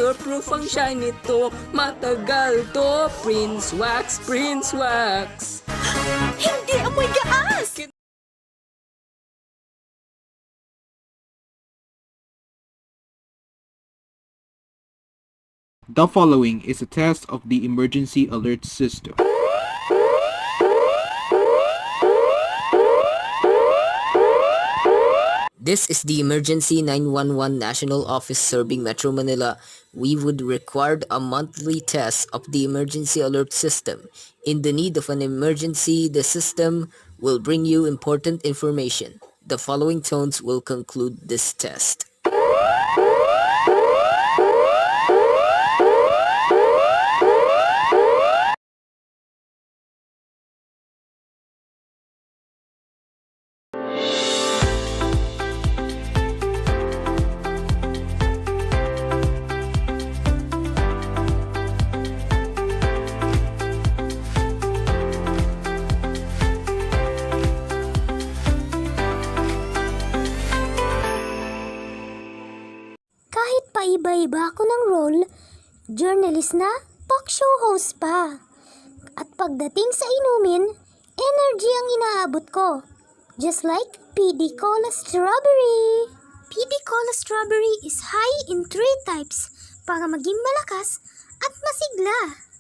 waterproof ang shine nito. Matagal to, Prince Wax, Prince Wax. Hindi amoy gaas! The following is a test of the emergency alert system. This is the Emergency 911 National Office serving Metro Manila. We would require a monthly test of the emergency alert system. In the need of an emergency, the system will bring you important information. The following tones will conclude this test. Kahit paiba-iba ako ng role, journalist na, talk show host pa. At pagdating sa inumin, energy ang inaabot ko. Just like PD Cola Strawberry. PD Cola Strawberry is high in 3 types para maging malakas at masigla.